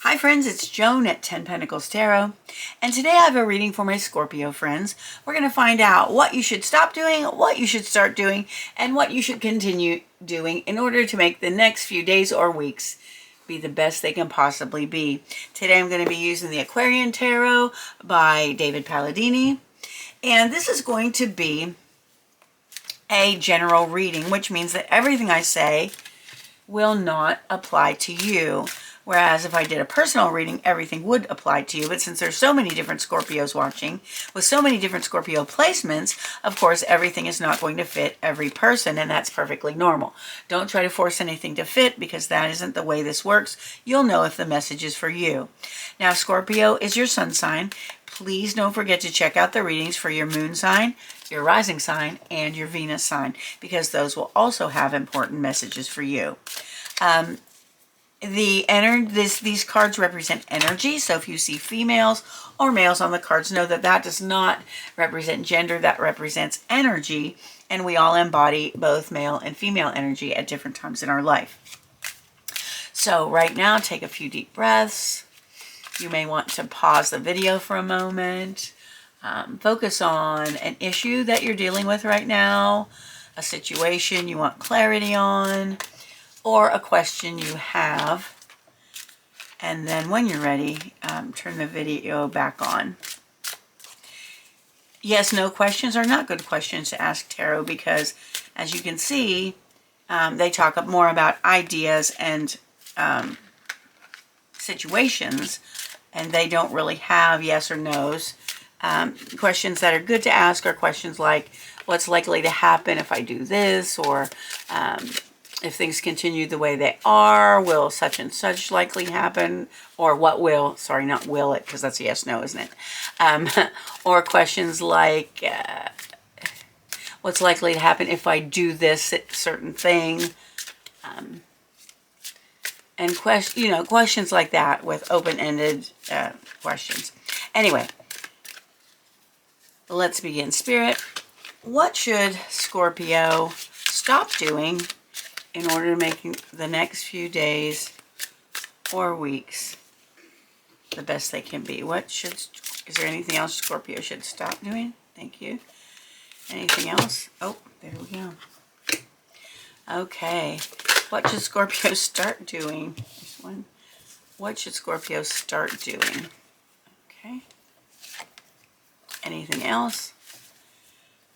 Hi friends, it's Joan at 10 Pentacles Tarot, and today I have a reading for my Scorpio friends. We're going to find out what you should stop doing, what you should start doing, and what you should continue doing in order to make the next few days or weeks be the best they can possibly be. Today I'm going to be using the Aquarian Tarot by David Palladini, and this is going to be a general reading, which means that everything I say will not apply to you. Whereas if I did a personal reading, everything would apply to you. But since there's so many different Scorpios watching, with so many different Scorpio placements, of course, everything is not going to fit every person, and that's perfectly normal. Don't try to force anything to fit, because that isn't the way this works. You'll know if the message is for you. Now, Scorpio is your sun sign. Please don't forget to check out the readings for your moon sign, your rising sign, and your Venus sign, because those will also have important messages for you. These cards represent energy, so if you see females or males on the cards, know that that does not represent gender, that represents energy, and we all embody both male and female energy at different times in our life. So right now, take a few deep breaths. You may want to pause the video for a moment. Focus on an issue that you're dealing with right now, a situation you want clarity on, or a question you have, and then when you're ready, turn the video back on. Yes, no questions are not good questions to ask tarot, because as you can see, they talk more about ideas and situations, and they don't really have yes or no's. Questions that are good to ask are questions like, what's likely to happen if I do this, or if things continue the way they are, will such and such likely happen? Or what will, sorry, not will it, because that's a yes, no, isn't it? Or questions like, what's likely to happen if I do this certain thing? And questions like that with open-ended questions. Anyway, let's begin. Spirit, what should Scorpio stop doing in order to make the next few days or weeks the best they can be? Is there anything else Scorpio should stop doing? Thank you. Anything else? Oh, there we go. Okay. What should Scorpio start doing? This one. What should Scorpio start doing? Okay. Anything else?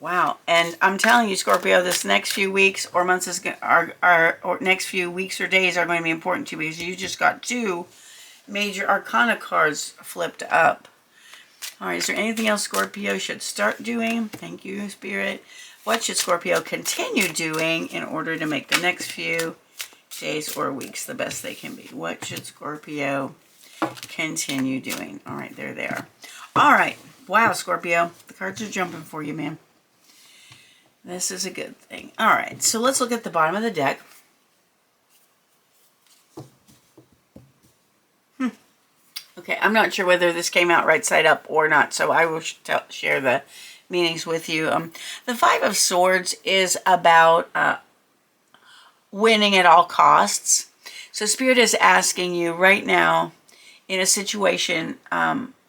Wow, and I'm telling you, Scorpio, this next few weeks or months or next few weeks or days are going to be important to you, because you just got two major arcana cards flipped up. All right, is there anything else Scorpio should start doing? Thank you, Spirit. What should Scorpio continue doing in order to make the next few days or weeks the best they can be? What should Scorpio continue doing? All right, there they are. All right, wow, Scorpio, the cards are jumping for you, man. This is a good thing. All right, so let's look at the bottom of the deck. Okay, I'm not sure whether this came out right side up or not, so I will share the meanings with you. The Five of Swords is about winning at all costs. So Spirit is asking you right now, in a situation,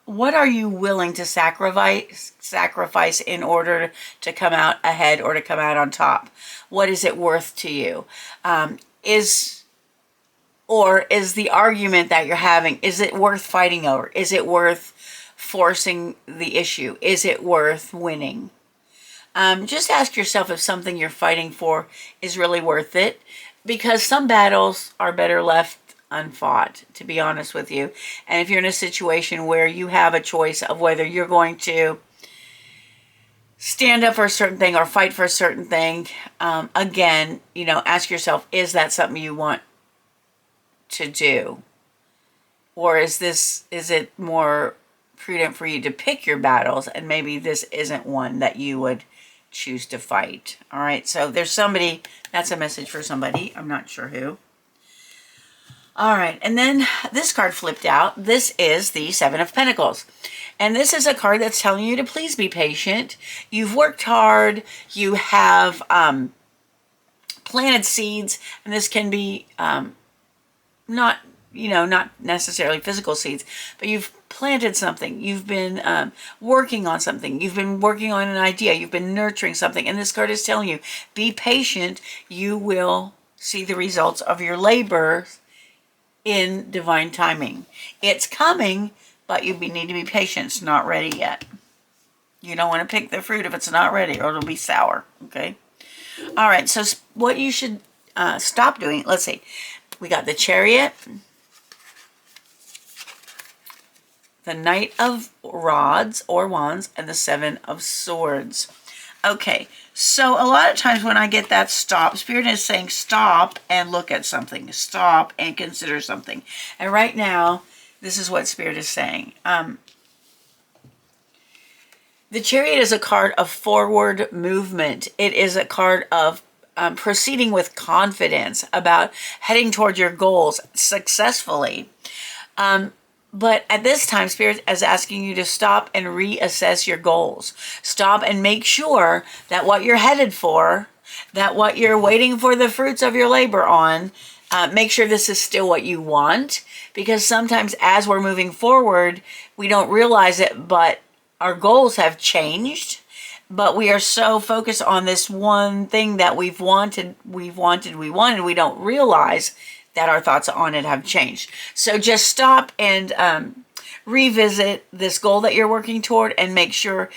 what are you willing to sacrifice in order to come out ahead or to come out on top? What is it worth to you? Is the argument that you're having, is it worth fighting over? Is it worth forcing the issue? Is it worth winning? Just ask yourself if something you're fighting for is really worth it, because some battles are better left unfought, to be honest with you. And if you're in a situation where you have a choice of whether you're going to stand up for a certain thing or fight for a certain thing, again, ask yourself, is that something you want to do? Or is it more prudent for you to pick your battles, and maybe this isn't one that you would choose to fight? All right, so there's somebody, that's a message for somebody, I'm not sure who. All right, and then this card flipped out. This is the Seven of Pentacles. And this is a card that's telling you to please be patient. You've worked hard. You have planted seeds. And this can be not not necessarily physical seeds, but you've planted something. You've been working on something. You've been working on an idea. You've been nurturing something. And this card is telling you, be patient. You will see the results of your labor in divine timing. It's coming, but you need to be patient. It's not ready yet. You don't want to pick the fruit if it's not ready, or it'll be sour. Okay? All right, so what you should stop doing, let's see. We got the Chariot, the Knight of Rods or Wands, and the Seven of Swords. Okay, so a lot of times when I get that stop, Spirit is saying stop and look at something. Stop and consider something. And right now, this is what Spirit is saying. The Chariot is a card of forward movement. It is a card of proceeding with confidence, about heading toward your goals successfully. But at this time, Spirit is asking you to stop and reassess your goals. Stop and make sure that what you're headed for, that what you're waiting for the fruits of your labor on, make sure this is still what you want. Because sometimes as we're moving forward, we don't realize it, but our goals have changed. But we are so focused on this one thing that we don't realize that our thoughts on it have changed. So just stop and revisit this goal that you're working toward and make sure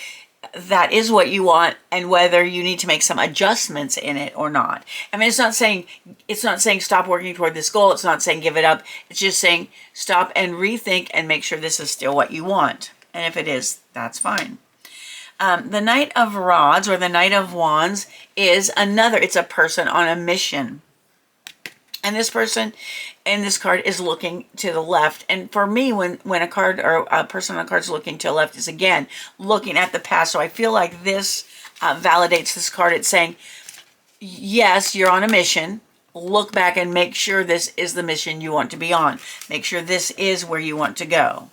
that is what you want, and whether you need to make some adjustments in it or not. I mean, it's not saying stop working toward this goal. It's not saying give it up. It's just saying stop and rethink and make sure this is still what you want. And if it is, that's fine. The Knight of Rods or the Knight of Wands is it's a person on a mission. And this person in this card is looking to the left. And for me, when a card or a person on a card is looking to the left, is again looking at the past. So I feel like this validates this card. It's saying, yes, you're on a mission. Look back and make sure this is the mission you want to be on. Make sure this is where you want to go.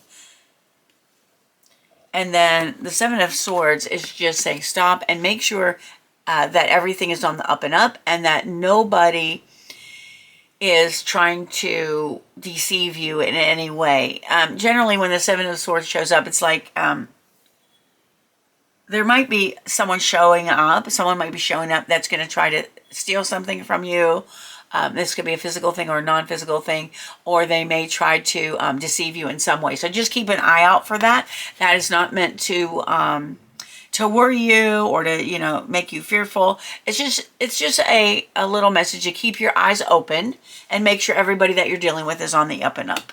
And then the Seven of Swords is just saying stop and make sure that everything is on the up and up, and that nobody is trying to deceive you in any way. Generally, when the Seven of Swords shows up, it's like there might be someone showing up. Someone might be showing up that's going to try to steal something from you. This could be a physical thing or a non-physical thing, or they may try to deceive you in some way. So just keep an eye out for that. That is not meant to worry you or to make you fearful. It's just a little message to keep your eyes open and make sure everybody that you're dealing with is on the up and up.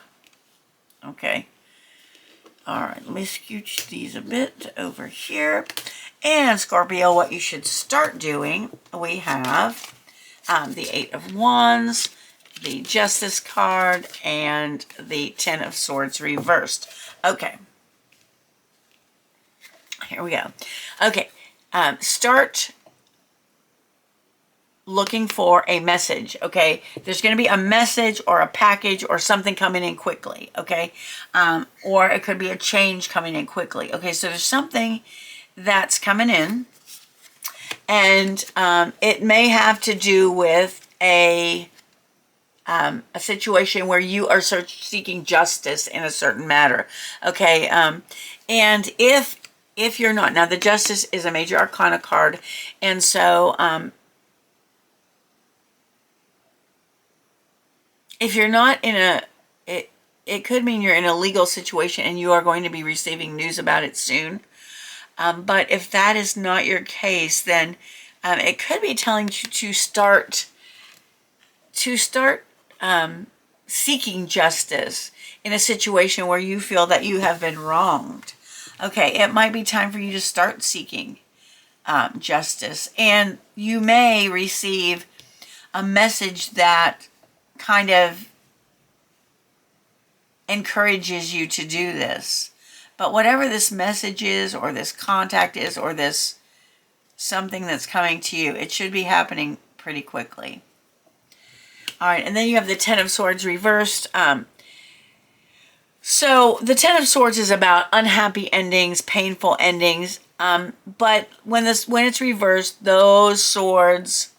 Okay. All right. Let me scooch these a bit over here. And Scorpio, what you should start doing, we have the Eight of Wands, the Justice card, and the Ten of Swords reversed. Okay. Here we go. Okay. Start looking for a message, okay? There's going to be a message or a package or something coming in quickly, okay? Or it could be a change coming in quickly. Okay, so there's something that's coming in. And it may have to do with a situation where you are seeking justice in a certain matter. Okay, and if you're not, now the Justice is a major arcana card, and so if you're not in it could mean you're in a legal situation and you are going to be receiving news about it soon. But if that is not your case, then it could be telling you to start seeking justice in a situation where you feel that you have been wronged. Okay, it might be time for you to start seeking justice, and you may receive a message that kind of encourages you to do this. But whatever this message is, or this contact is, or this something that's coming to you, it should be happening pretty quickly. All right, and then you have the Ten of Swords reversed. So the Ten of Swords is about unhappy endings, painful endings. But when it's reversed, those swords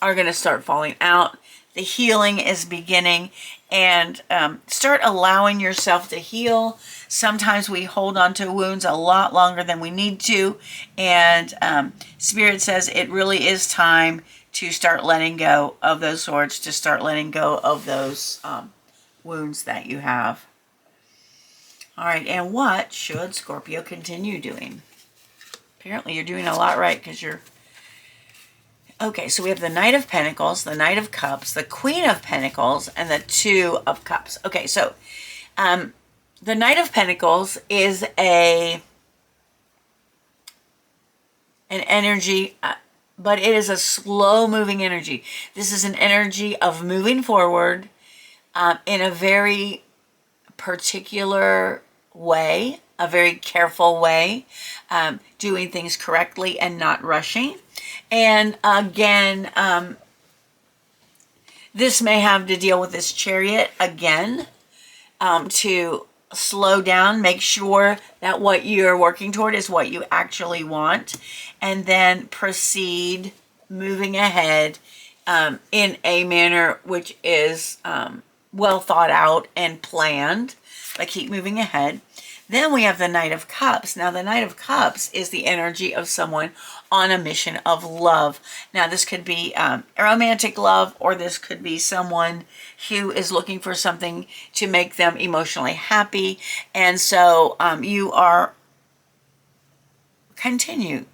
are going to start falling out. the healing is beginning, and start allowing yourself to heal. Sometimes we hold on to wounds a lot longer than we need to, and Spirit says it really is time to start letting go of those swords, to start letting go of those wounds that you have. All right, and what should Scorpio continue doing? Apparently you're doing a lot right, because you're... Okay, so we have the Knight of Pentacles, the Knight of Cups, the Queen of Pentacles, and the Two of Cups. Okay, so the Knight of Pentacles is an energy, but it is a slow-moving energy. This is an energy of moving forward in a very particular way, a very careful way, doing things correctly and not rushing. And again, this may have to deal with this Chariot again, to slow down, make sure that what you're working toward is what you actually want, and then proceed moving ahead in a manner which is well thought out and planned, but keep moving ahead. Then we have the Knight of Cups. Now, the Knight of Cups is the energy of someone on a mission of love. Now, this could be romantic love, or this could be someone who is looking for something to make them emotionally happy. And so you are... Continue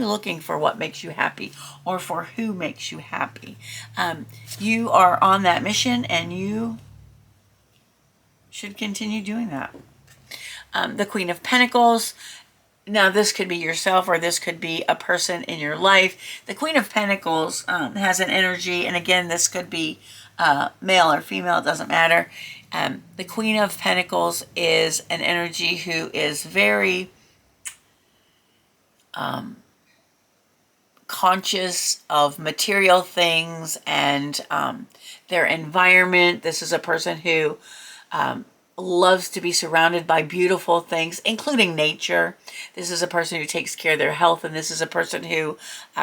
looking for what makes you happy, or for who makes you happy. You are on that mission, and you should continue doing that. The Queen of Pentacles. Now, this could be yourself, or this could be a person in your life. The Queen of Pentacles has an energy, and again, this could be male or female, it doesn't matter. The Queen of Pentacles is an energy who is very conscious of material things and their environment. This is a person who loves to be surrounded by beautiful things, including nature. This is a person who takes care of their health, and this is a person who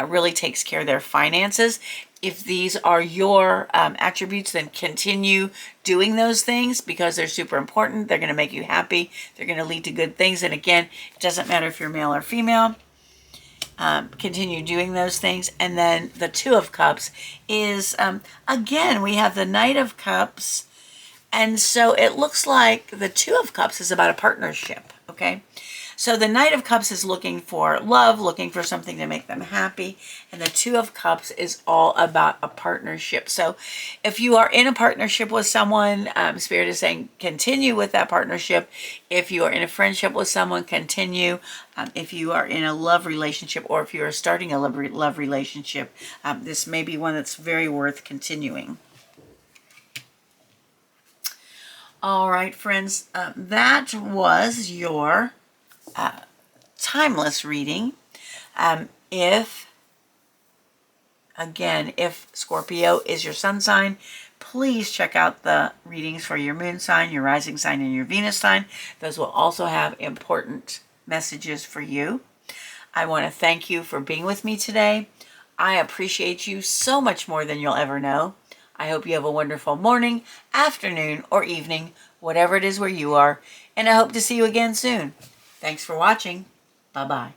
really takes care of their finances. If these are your attributes, then continue doing those things, because they're super important. They're going to make you happy. They're going to lead to good things. And again, it doesn't matter if you're male or female. Continue doing those things. And then the Two of Cups is, again, we have the Knight of Cups. And so it looks like the Two of Cups is about a partnership, okay? So the Knight of Cups is looking for love, looking for something to make them happy. And the Two of Cups is all about a partnership. So if you are in a partnership with someone, Spirit is saying continue with that partnership. If you are in a friendship with someone, continue. If you are in a love relationship, or if you are starting a love relationship, this may be one that's very worth continuing. All right, friends, that was your timeless reading. If Scorpio is your sun sign, please check out the readings for your moon sign, your rising sign, and your Venus sign. Those will also have important messages for you. I want to thank you for being with me today. I appreciate you so much more than you'll ever know. I hope you have a wonderful morning, afternoon, or evening, whatever it is where you are, and I hope to see you again soon. Thanks for watching. Bye-bye.